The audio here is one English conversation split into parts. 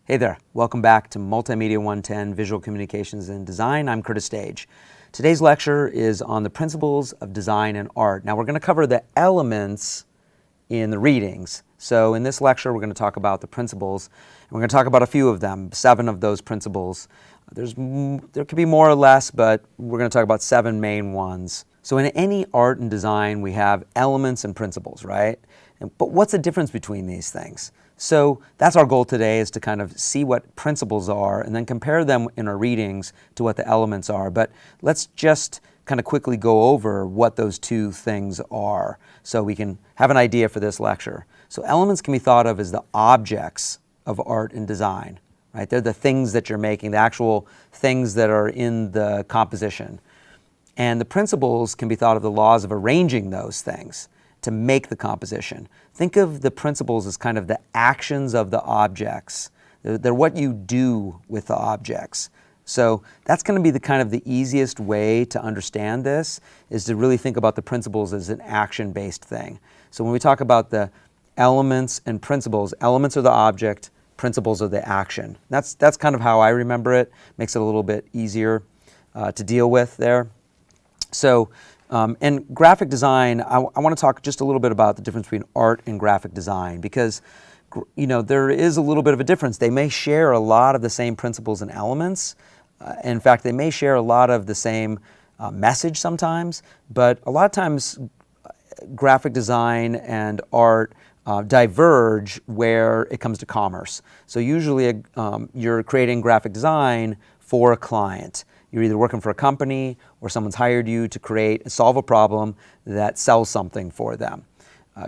Hey there, welcome back to Multimedia 110 Visual Communications and Design. I'm Curtis Stage. Today's lecture is on the principles of design and art. Now we're going to cover the elements in the readings. So in this lecture we're going to talk about the principles, and we're going to talk about a few of them, 7 of those principles. There could be more or less, but we're going to talk about 7 main ones. So in any art and design we have elements and principles, right? But what's the difference between these things? So that's our goal today, is to kind of see what principles are and then compare them in our readings to what the elements are. But let's just kind of quickly go over what those two things are so we can have an idea for this lecture. So elements can be thought of as the objects of art and design, right? They're the things that you're making, the actual things that are in the composition. And the principles can be thought of the laws of arranging those things to make the composition. Think of the principles as kind of the actions of the objects. They're what you do with the objects. So that's going to be the kind of the easiest way to understand this, is to really think about the principles as an action-based thing. So when we talk about the elements and principles, elements are the object, principles are the action. That's kind of how I remember it. Makes it a little bit easier to deal with there. So, and graphic design, I want to talk just a little bit about the difference between art and graphic design, because there is a little bit of a difference. They may share a lot of the same principles and elements. In fact, they may share a lot of the same message sometimes, but a lot of times graphic design and art diverge where it comes to commerce. So usually you're creating graphic design for a client. You're either working for a company or someone's hired you to solve a problem that sells something for them.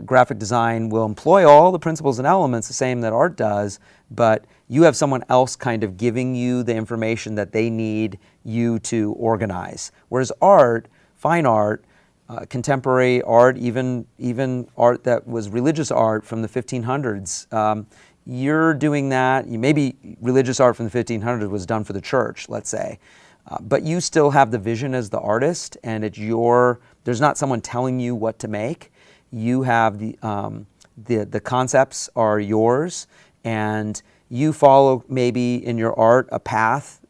Graphic design will employ all the principles and elements the same that art does, but you have someone else kind of giving you the information that they need you to organize. Whereas art, fine art, contemporary art, even art that was religious art from the 1500s, you're doing that. Maybe religious art from the 1500s was done for the church, let's say. But you still have the vision as the artist, and there's not someone telling you what to make. You have the concepts are yours, and you follow maybe in your art a path,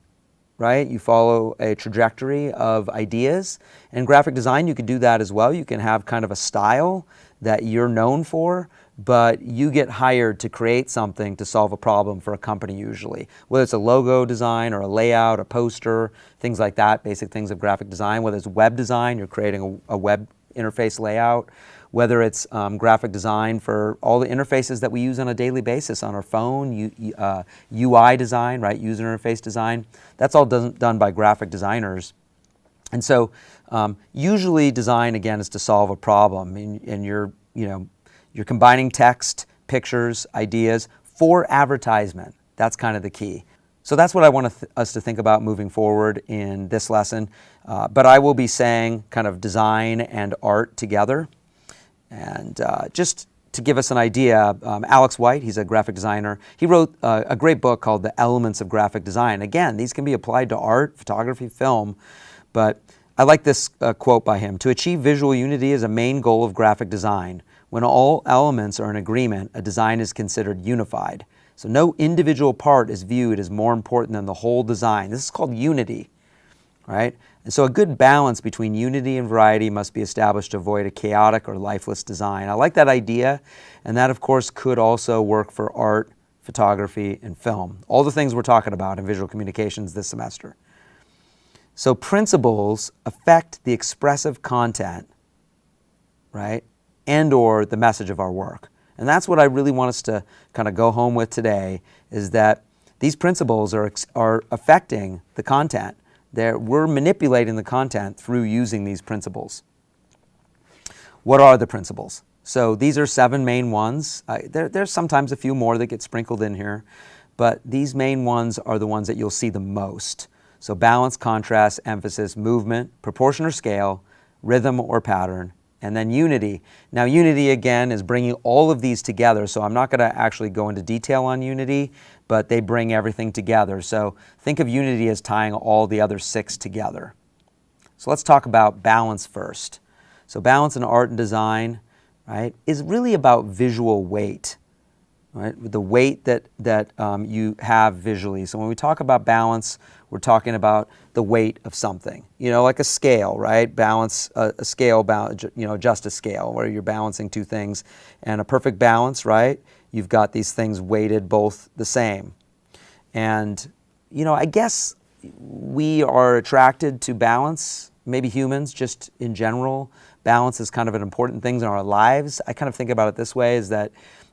right? You follow a trajectory of ideas. In graphic design, you could do that as well. You can have kind of a style that you're known for, but you get hired to create something to solve a problem for a company usually. Whether it's a logo design or a layout, a poster, things like that, basic things of graphic design. Whether it's web design, you're creating a web interface layout. Whether it's graphic design for all the interfaces that we use on a daily basis on our phone, UI design, right, user interface design, that's all done by graphic designers. And so usually design, again, is to solve a problem, and you're combining text, pictures, ideas for advertisement. That's kind of the key. So that's what I want us to think about moving forward in this lesson. But I will be saying kind of design and art together. And just to give us an idea, Alex White, he's a graphic designer. He wrote a great book called The Elements of Graphic Design. Again, these can be applied to art, photography, film, but I like this quote by him. "To achieve visual unity is a main goal of graphic design. When all elements are in agreement, a design is considered unified. So no individual part is viewed as more important than the whole design." This is called unity, right? And so a good balance between unity and variety must be established to avoid a chaotic or lifeless design. I like that idea, and that, of course, could also work for art, photography, and film. All the things we're talking about in visual communications this semester. So principles affect the expressive content, right, and or the message of our work. And that's what I really want us to kind of go home with today, is that these principles are affecting the content. We're manipulating the content through using these principles. What are the principles? So these are 7 main ones. There's sometimes a few more that get sprinkled in here, but these main ones are the ones that you'll see the most. So balance, contrast, emphasis, movement, proportion or scale, rhythm or pattern, and then unity. Now unity, again, is bringing all of these together, so I'm not going to actually go into detail on unity, but they bring everything together. So think of unity as tying all the other 6 together. So let's talk about balance first. So balance in art and design, right, is really about visual weight. right? The weight that you have visually. So when we talk about balance, we're talking about the weight of something. Like a scale, right? Balance a scale, adjust a scale where you're balancing two things, and a perfect balance, right? You've got these things weighted both the same, and I guess we are attracted to balance. Maybe humans, just in general, balance is kind of an important thing in our lives. I kind of think about it this way: is that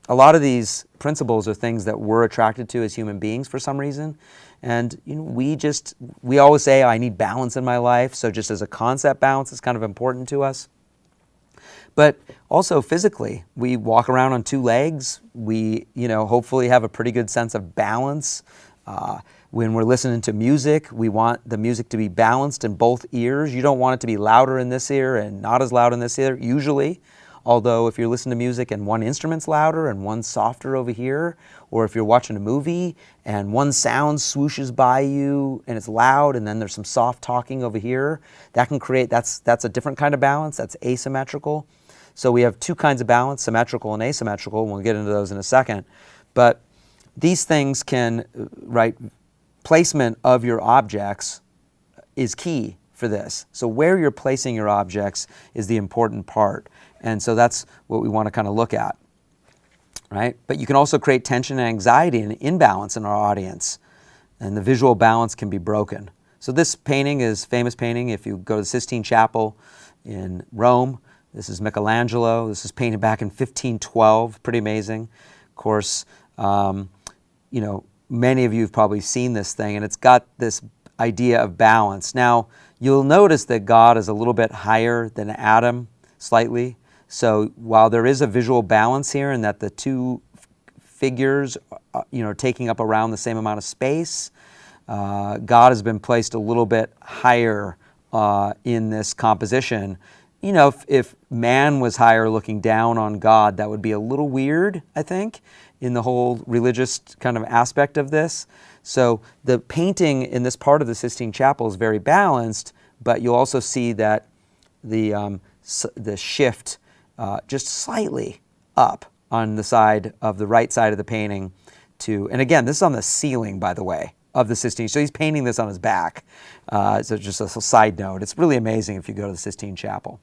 a lot of these principles are things that we're attracted to as human beings for some reason. And we always say, I need balance in my life. So just as a concept, balance is kind of important to us. But also physically, we walk around on two legs. We, hopefully have a pretty good sense of balance. When we're listening to music, we want the music to be balanced in both ears. You don't want it to be louder in this ear and not as loud in this ear, usually. Although if you're listening to music and one instrument's louder and one's softer over here, or if you're watching a movie and one sound swooshes by you and it's loud and then there's some soft talking over here, that can create, that's a different kind of balance, that's asymmetrical. So we have two kinds of balance, symmetrical and asymmetrical, and we'll get into those in a second. But these things can, placement of your objects is key for this. So where you're placing your objects is the important part. And so that's what we want to kind of look at, right? But you can also create tension and anxiety and imbalance in our audience, and the visual balance can be broken. So this painting is a famous painting. If you go to the Sistine Chapel in Rome, this is Michelangelo. This is painted back in 1512, pretty amazing. Of course, many of you have probably seen this thing, and it's got this idea of balance. Now, you'll notice that God is a little bit higher than Adam, slightly. So while there is a visual balance here in that the two figures, are taking up around the same amount of space, God has been placed a little bit higher in this composition. If man was higher looking down on God, that would be a little weird, I think, in the whole religious kind of aspect of this. So the painting in this part of the Sistine Chapel is very balanced, but you'll also see that the shift just slightly up on the side of the right side of the painting and again, this is on the ceiling, by the way, of the Sistine. So he's painting this on his back. So just a side note, it's really amazing if you go to the Sistine Chapel.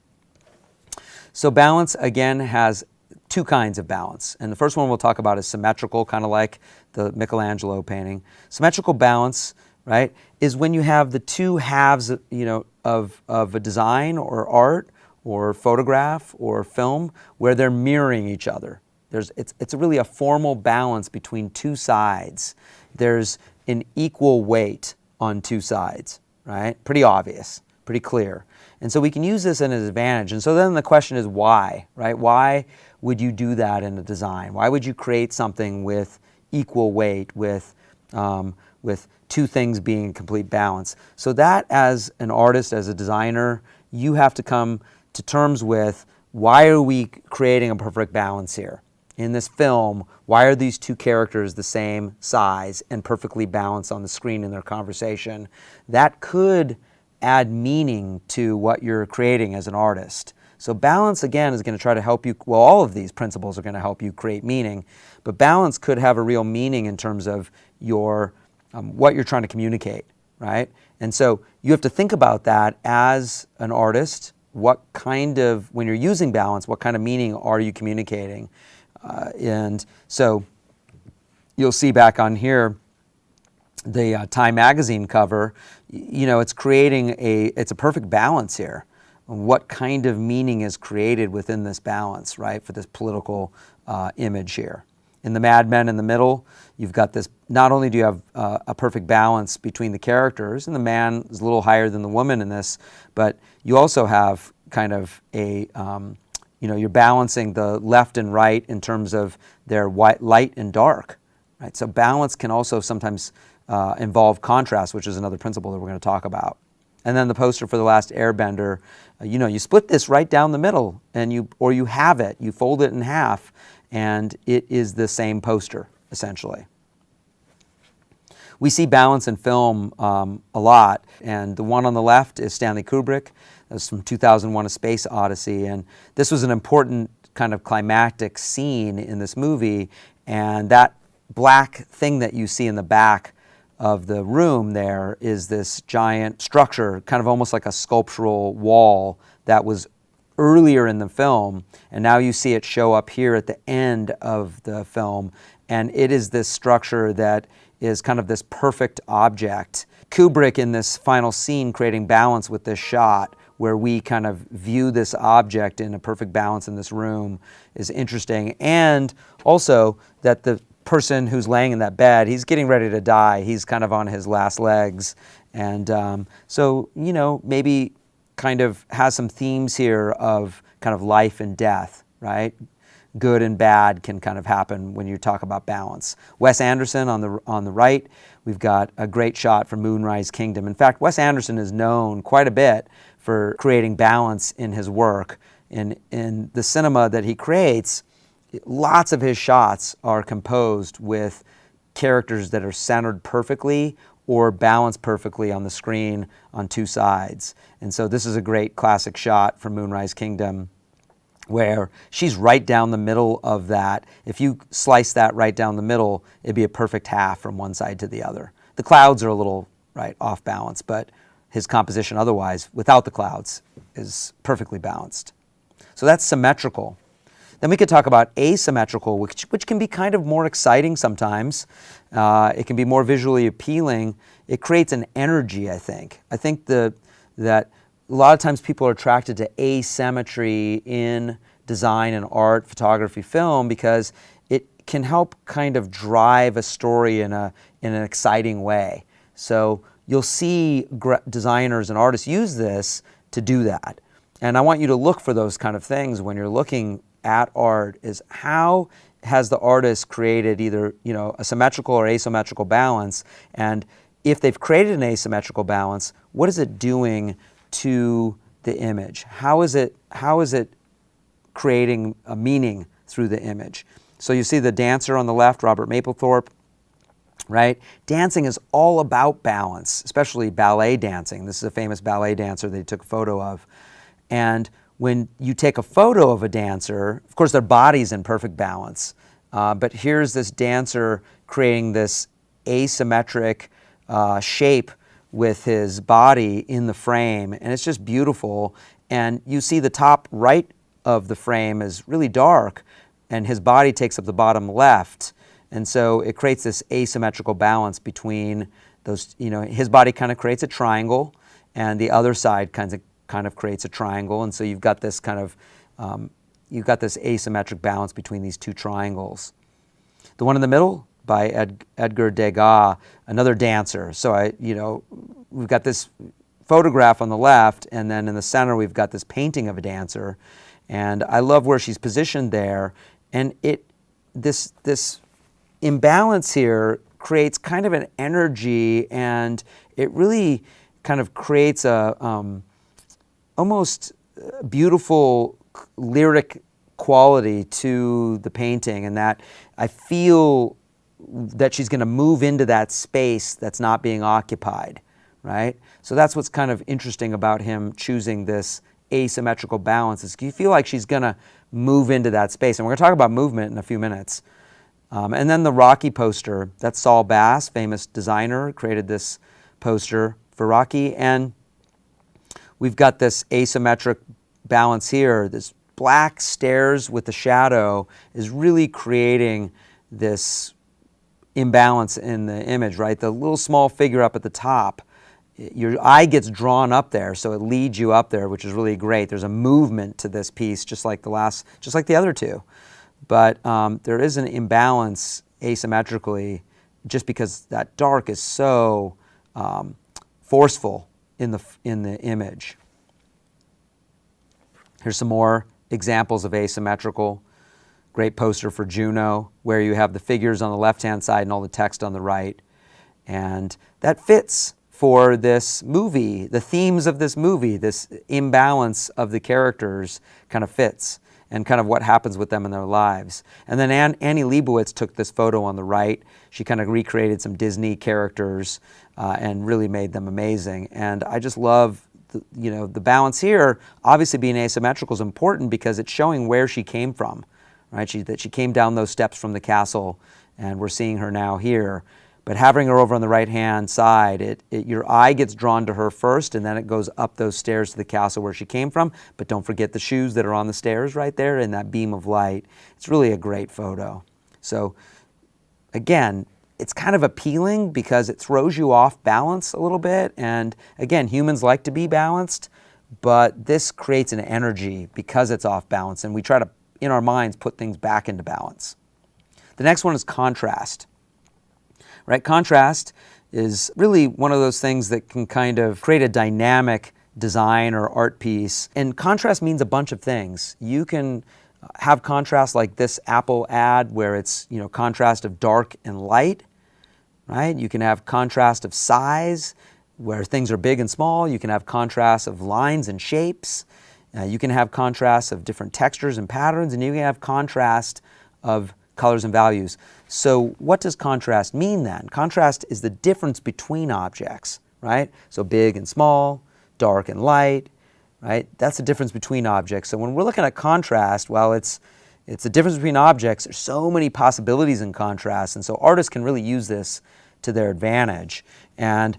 So balance, again, has two kinds of balance. And the first one we'll talk about is symmetrical, kind of like the Michelangelo painting. Symmetrical balance, right, is when you have the two halves, of a design or art or photograph or film where they're mirroring each other. It's really a formal balance between two sides. There's an equal weight on two sides, right? Pretty obvious, pretty clear. And so we can use this as an advantage. And so then the question is why, right? Why would you do that in a design? Why would you create something with equal weight, with two things being in complete balance? So that, as an artist, as a designer, you have to come to terms with, why are we creating a perfect balance here? In this film, why are these two characters the same size and perfectly balanced on the screen in their conversation? That could add meaning to what you're creating as an artist. So balance, again, is going to try to help you, well, all of these principles are going to help you create meaning, but balance could have a real meaning in terms of your what you're trying to communicate, right? And so you have to think about that as an artist. When you're using balance, what kind of meaning are you communicating? And so you'll see back on here, the Time magazine cover, it's creating it's a perfect balance here. What kind of meaning is created within this balance, right, for this political image here. In the Mad Men in the middle, you've got this, not only do you have a perfect balance between the characters, and the man is a little higher than the woman in this, but you also have kind of you're balancing the left and right in terms of their light and dark, right? So balance can also sometimes involve contrast, which is another principle that we're going to talk about. And then the poster for The Last Airbender, you split this right down the middle, and you have it, you fold it in half, and it is the same poster, essentially. We see balance in film a lot, and the one on the left is Stanley Kubrick. That's from 2001: A Space Odyssey, and this was an important kind of climactic scene in this movie, And that black thing that you see in the back of the room there is this giant structure, kind of almost like a sculptural wall that was earlier in the film, and now you see it show up here at the end of the film, and it is this structure that is kind of this perfect object. Kubrick, in this final scene, creating balance with this shot where we kind of view this object in a perfect balance in this room, is interesting. And also that the person who's laying in that bed, he's getting ready to die. He's kind of on his last legs. And so, you know, maybe kind of has some themes here of kind of life and death, right? Good and bad can kind of happen when you talk about balance. Wes Anderson on the right, we've got a great shot from Moonrise Kingdom. In fact, Wes Anderson is known quite a bit for creating balance in his work. In the cinema that he creates, lots of his shots are composed with characters that are centered perfectly or balanced perfectly on the screen on two sides. And so this is a great classic shot from Moonrise Kingdom where she's right down the middle of that. If you slice that right down the middle, it'd be a perfect half from one side to the other. The clouds are a little off balance, but his composition otherwise, without the clouds, is perfectly balanced. So that's symmetrical. Then we could talk about asymmetrical, which can be kind of more exciting sometimes. It can be more visually appealing. It creates an energy, I think. I think that a lot of times people are attracted to asymmetry in design and art, photography, film, because it can help kind of drive a story in an exciting way. So you'll see designers and artists use this to do that. And I want you to look for those kind of things when you're looking at art, is how has the artist created either, you know, a symmetrical or asymmetrical balance, and if they've created an asymmetrical balance, what is it doing to the image? How is it creating a meaning through the image? So you see the dancer on the left, Robert Mapplethorpe, right? Dancing is all about balance, especially ballet dancing. This is a famous ballet dancer that he took a photo of. And when you take a photo of a dancer, of course their body's in perfect balance, but here's this dancer creating this asymmetric shape with his body in the frame, and it's just beautiful. And you see the top right of the frame is really dark, and his body takes up the bottom left, and so it creates this asymmetrical balance between those. You know, his body kind of creates a triangle, and the other side kind of creates a triangle, and so you've got this kind of this asymmetric balance between these two triangles. The one in the middle, by Edgar Degas, another dancer. So we've got this photograph on the left, and then in the center we've got this painting of a dancer, and I love where she's positioned there. And this imbalance here creates kind of an energy, and it really kind of creates a almost beautiful lyric quality to the painting, and that I feel that she's going to move into that space that's not being occupied, right? So that's what's kind of interesting about him choosing this asymmetrical balance, is you feel like she's going to move into that space. And we're going to talk about movement in a few minutes. And then the Rocky poster, that's Saul Bass, famous designer, created this poster for Rocky. And we've got this asymmetric balance here. This black stairs with the shadow is really creating this imbalance in the image, right? The little small figure up at the top, your eye gets drawn up there, so it leads you up there, which is really great. There's a movement to this piece, just like the other two. But there is an imbalance asymmetrically, just because that dark is so forceful in the image. Here's some more examples of asymmetrical. Great poster for Juno, where you have the figures on the left-hand side and all the text on the right. And that fits for this movie. The themes of this movie, this imbalance of the characters, kind of fits, and kind of what happens with them in their lives. And then Annie Leibovitz took this photo on the right. She kind of recreated some Disney characters and really made them amazing. And I just love the balance here. Obviously being asymmetrical is important because it's showing where she came from, right? That she came down those steps from the castle, and we're seeing her now here. But having her over on the right-hand side, your eye gets drawn to her first, and then it goes up those stairs to the castle where she came from. But don't forget the shoes that are on the stairs right there in that beam of light. It's really a great photo. So again, it's kind of appealing because it throws you off balance a little bit. And again, humans like to be balanced, but this creates an energy because it's off balance, and we try to, in our minds, put things back into balance. The next one is contrast. Right? Contrast is really one of those things that can kind of create a dynamic design or art piece. And contrast means a bunch of things. You can have contrast like this Apple ad where it's, contrast of dark and light, right? You can have contrast of size where things are big and small. You can have contrast of lines and shapes. You can have contrast of different textures and patterns, and you can have contrast of colors and values. So what does contrast mean then? Contrast is the difference between objects, right? So big and small, dark and light, right? That's the difference between objects. So when we're looking at contrast, well, it's the difference between objects. There's so many possibilities in contrast, and so artists can really use this to their advantage. And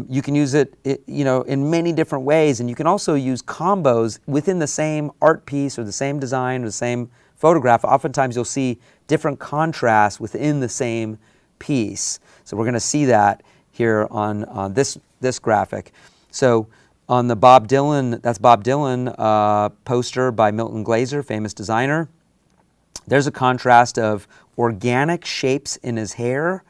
you can use it, in many different ways, and you can also use combos within the same art piece or the same design or the same photograph. Oftentimes you'll see different contrasts within the same piece. So we're going to see that here on this graphic. So on the Bob Dylan, that's Bob Dylan poster by Milton Glaser, famous designer. There's a contrast of organic shapes in his hair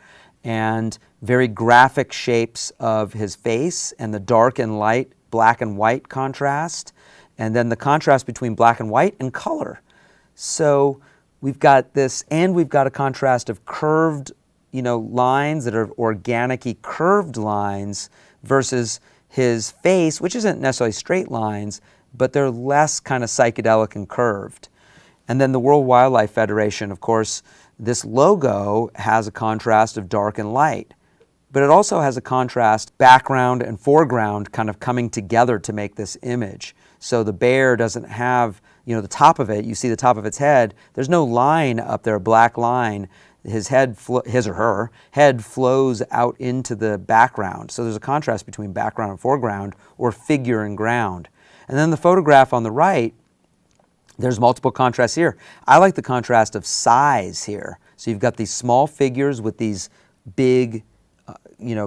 and very graphic shapes of his face, and the dark and light, black and white contrast, and then the contrast between black and white and color. So we've got this, and we've got a contrast of curved, lines that are organic-y curved lines versus his face, which isn't necessarily straight lines, but they're less kind of psychedelic and curved. And then the World Wildlife Federation, of course, this logo has a contrast of dark and light, but it also has a contrast background and foreground kind of coming together to make this image. So the bear doesn't have, the top of it, you see the top of its head, there's no line up there, a black line. His or her head flows out into the background. So there's a contrast between background and foreground, or figure and ground. And then the photograph on the right, there's multiple contrasts here. I like the contrast of size here. So you've got these small figures with these big,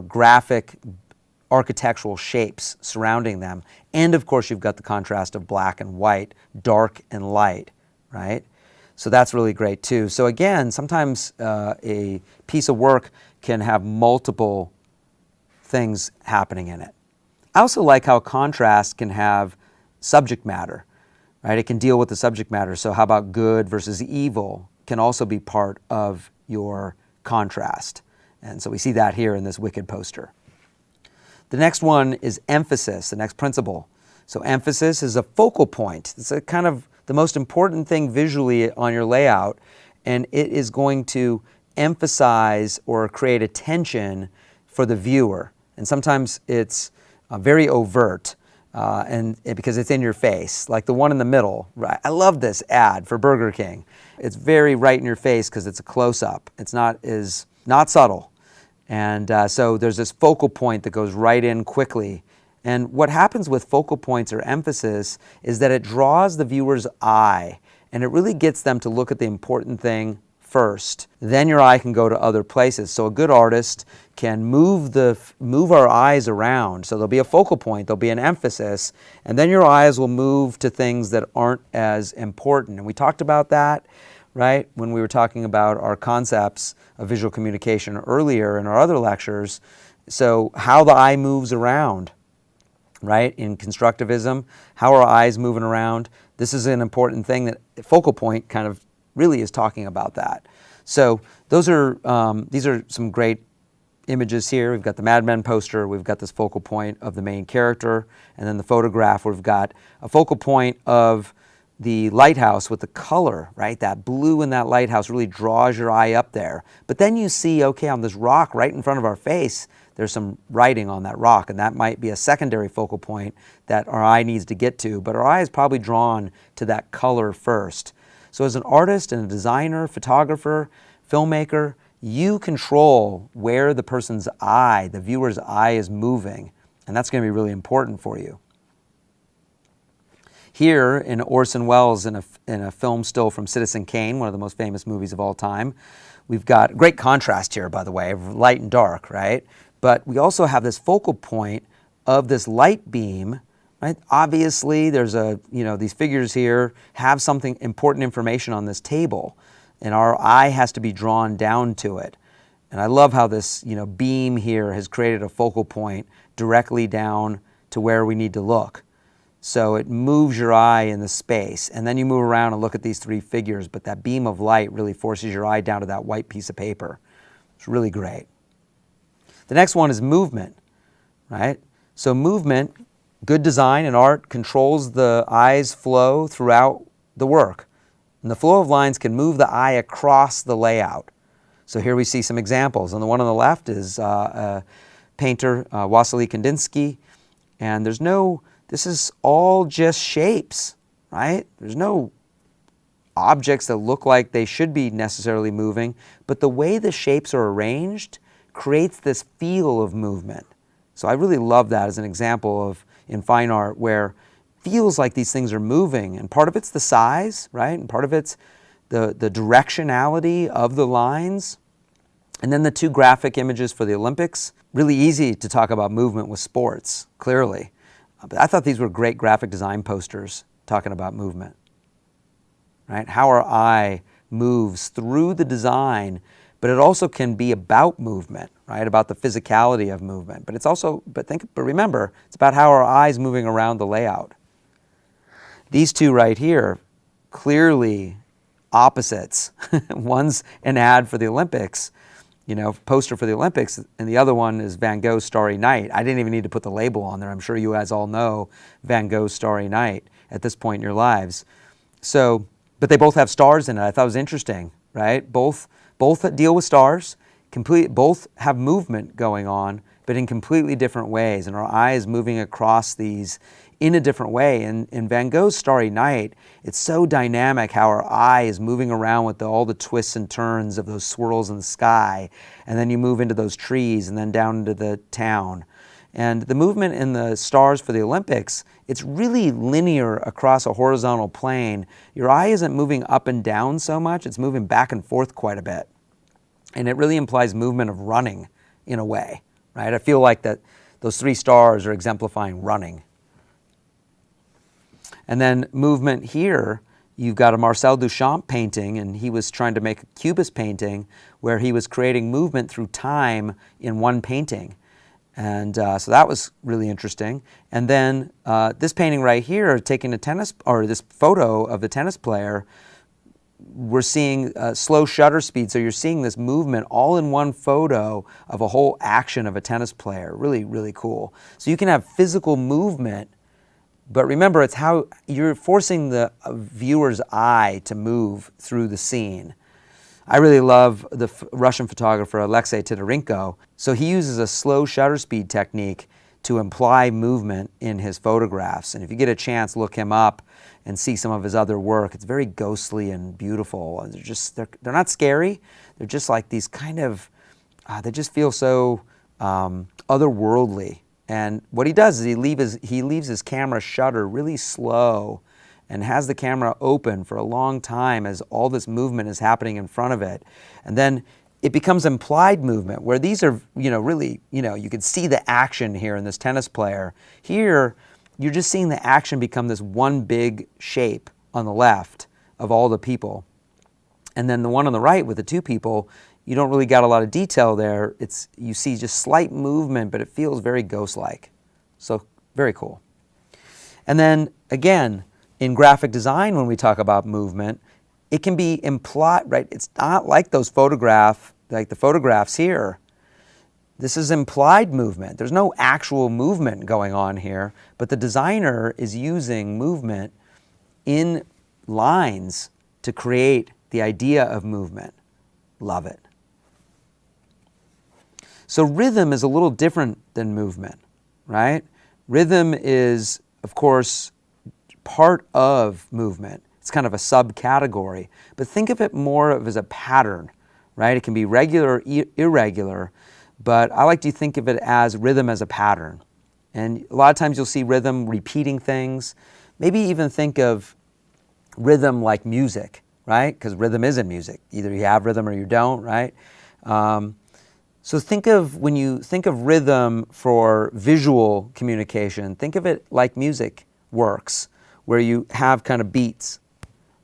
graphic architectural shapes surrounding them. And of course, you've got the contrast of black and white, dark and light, right? So that's really great too. So again, sometimes a piece of work can have multiple things happening in it. I also like how contrast can have subject matter, right? It can deal with the subject matter. So how about good versus evil can also be part of your contrast. And so we see that here in this Wicked poster. The next one is emphasis, the next principle. So emphasis is a focal point. It's a kind of the most important thing visually on your layout, and it is going to emphasize or create attention for the viewer. And sometimes it's very overt, because it's in your face, like the one in the middle. Right? I love this ad for Burger King. It's very right in your face because it's a close-up. It's not subtle. And so there's this focal point that goes right in quickly. And what happens with focal points or emphasis is that it draws the viewer's eye, and it really gets them to look at the important thing first. Then your eye can go to other places. So a good artist can move our eyes around. So there'll be a focal point, there'll be an emphasis, and then your eyes will move to things that aren't as important. And we talked about that, right, when we were talking about our concepts of visual communication earlier in our other lectures. So how the eye moves around, right, in constructivism, how are eyes moving around? This is an important thing that focal point kind of really is talking about that. So these are some great images here. We've got the Mad Men poster, we've got this focal point of the main character, and then the photograph where we've got a focal point of the lighthouse with the color, right? That blue in that lighthouse really draws your eye up there. But then you see, okay, on this rock right in front of our face, there's some writing on that rock, and that might be a secondary focal point that our eye needs to get to, but our eye is probably drawn to that color first. So as an artist and a designer, photographer, filmmaker, you control where the person's eye, the viewer's eye, is moving, and that's going to be really important for you. Here in Orson Welles, in a film still from Citizen Kane, one of the most famous movies of all time, we've got great contrast here, by the way, of light and dark, right? But we also have this focal point of this light beam, right? Obviously, there's these figures here have something important information on this table, and our eye has to be drawn down to it. And I love how this, beam here has created a focal point directly down to where we need to look. So it moves your eye in the space, and then you move around and look at these three figures, but that beam of light really forces your eye down to that white piece of paper. It's really great. The next one is movement, right? So movement, good design and art controls the eye's flow throughout the work. And the flow of lines can move the eye across the layout. So here we see some examples. And the one on the left is painter Wassily Kandinsky, and this is all just shapes, right? There's no objects that look like they should be necessarily moving, but the way the shapes are arranged creates this feel of movement. So I really love that as an example of, in fine art, where it feels like these things are moving, and part of it's the size, right? And part of it's the directionality of the lines. And then the two graphic images for the Olympics. Really easy to talk about movement with sports, clearly. But I thought these were great graphic design posters talking about movement, right? How our eye moves through the design, but it also can be about movement, right? About the physicality of movement. But it's also, but remember, it's about how our eye's moving around the layout. These two right here, clearly opposites. One's an ad for the Olympics, poster for the Olympics, and the other one is Van Gogh's Starry Night. I didn't even need to put the label on there. I'm sure you guys all know Van Gogh's Starry Night at this point in your lives. So, but they both have stars in it. I thought it was interesting, right? Both deal with stars, both have movement going on, but in completely different ways, and our eye is moving across these in a different way. And in Van Gogh's Starry Night, it's so dynamic how our eye is moving around with all the twists and turns of those swirls in the sky, and then you move into those trees and then down into the town. And the movement in the stars for the Olympics, it's really linear across a horizontal plane. Your eye isn't moving up and down so much, it's moving back and forth quite a bit. And it really implies movement of running in a way, right? I feel like that those three stars are exemplifying running. And then movement here, you've got a Marcel Duchamp painting, and he was trying to make a Cubist painting where he was creating movement through time in one painting. And so that was really interesting. And then this painting right here, taking this photo of the tennis player, we're seeing slow shutter speed. So you're seeing this movement all in one photo of a whole action of a tennis player. Really, really cool. So you can have physical movement, but remember, it's how you're forcing the viewer's eye to move through the scene. I really love the Russian photographer Alexei Tidorenko. So he uses a slow shutter speed technique to imply movement in his photographs. And if you get a chance, look him up and see some of his other work. It's very ghostly and beautiful. They're not scary. They're just like these kind of, they just feel so otherworldly. And what he does is he leaves his camera shutter really slow and has the camera open for a long time as all this movement is happening in front of it. And then it becomes implied movement, where these are, really, you can see the action here in this tennis player. Here, you're just seeing the action become this one big shape on the left of all the people. And then the one on the right with the two people, you don't really got a lot of detail there. You see just slight movement, but it feels very ghost-like. So very cool. And then again, in graphic design, when we talk about movement, it can be implied, right? It's not like the photographs here. This is implied movement. There's no actual movement going on here, but the designer is using movement in lines to create the idea of movement. Love it. So rhythm is a little different than movement, right? Rhythm is, of course, part of movement, It's kind of a subcategory. But think of it more of as a pattern, right? It can be regular or irregular, but I like to think of it as rhythm as a pattern. And a lot of times you'll see rhythm repeating things. Maybe even think of rhythm like music, right? Because rhythm is in music. Either you have rhythm or you don't, right? So think of, when you think of rhythm for visual communication, think of it like music works, where you have kind of beats,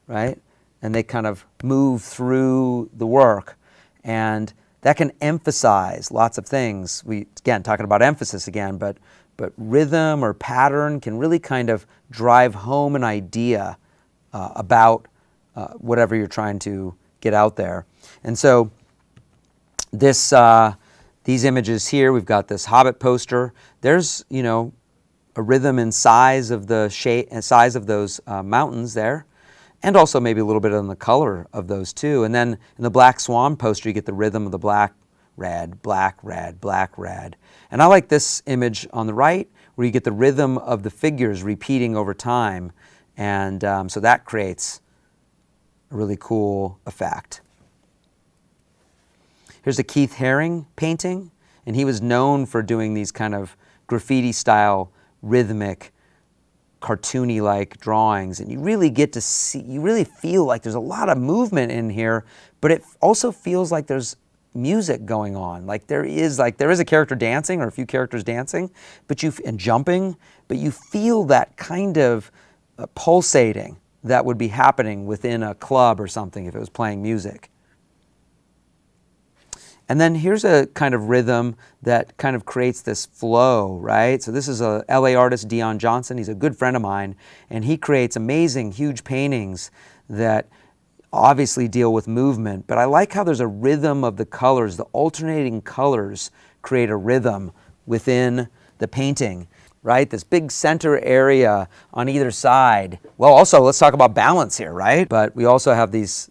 right? And they kind of move through the work. And that can emphasize lots of things. Again, talking about emphasis again, but rhythm or pattern can really kind of drive home an idea about whatever you're trying to get out there. And so these images here, we've got this Hobbit poster. There's, a rhythm and size of the shape and size of those mountains there, and also maybe a little bit on the color of those too. And then in the Black Swan poster, you get the rhythm of the black, red, black, red, black, red. And I like this image on the right, where you get the rhythm of the figures repeating over time. And so that creates a really cool effect. Here's a Keith Haring painting, and he was known for doing these kind of graffiti-style, rhythmic, cartoony-like drawings. And you really get to see, you really feel like there's a lot of movement in here, but it also feels like there's music going on. Like there is a character dancing, or a few characters dancing, and jumping, but you feel that kind of pulsating that would be happening within a club or something if it was playing music. And then here's a kind of rhythm that kind of creates this flow, right? So this is a LA artist, Dion Johnson. He's a good friend of mine, and he creates amazing, huge paintings that obviously deal with movement. But I like how there's a rhythm of the colors. The alternating colors create a rhythm within the painting, right? This big center area on either side. Well, also, let's talk about balance here, right? But we also have these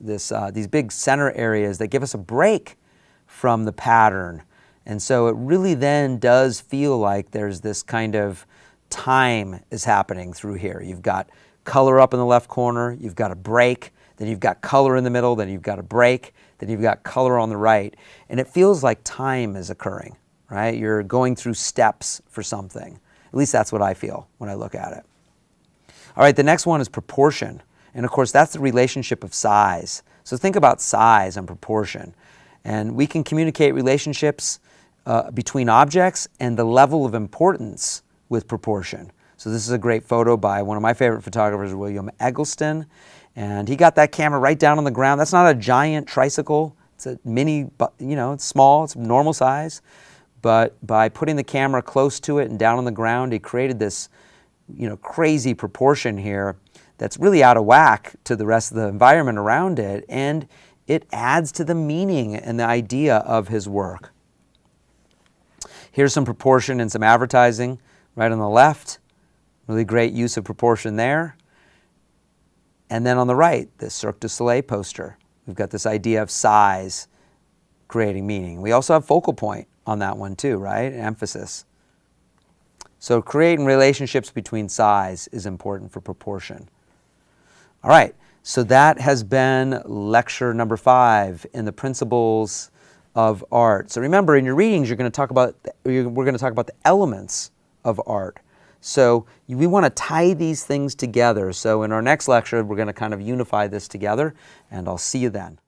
big center areas that give us a break from the pattern. And so it really then does feel like there's this kind of time is happening through here. You've got color up in the left corner, you've got a break, then you've got color in the middle, then you've got a break, then you've got color on the right. And it feels like time is occurring, right? You're going through steps for something. At least that's what I feel when I look at it. All right, the next one is proportion. And of course, that's the relationship of size. So think about size and proportion. And we can communicate relationships between objects and the level of importance with proportion. So this is a great photo by one of my favorite photographers, William Eggleston. And he got that camera right down on the ground. That's not a giant tricycle. It's a mini, it's small, it's normal size. But by putting the camera close to it and down on the ground, he created this, crazy proportion here that's really out of whack to the rest of the environment around it. And it adds to the meaning and the idea of his work. Here's some proportion in some advertising right on the left. Really great use of proportion there. And then on the right, the Cirque du Soleil poster. We've got this idea of size creating meaning. We also have focal point on that one too, right? Emphasis. So creating relationships between size is important for proportion. All right. So that has been lecture number 5 in the principles of art. So remember, in your readings, we're going to talk about the elements of art. So we want to tie these things together. So in our next lecture, we're going to kind of unify this together, and I'll see you then.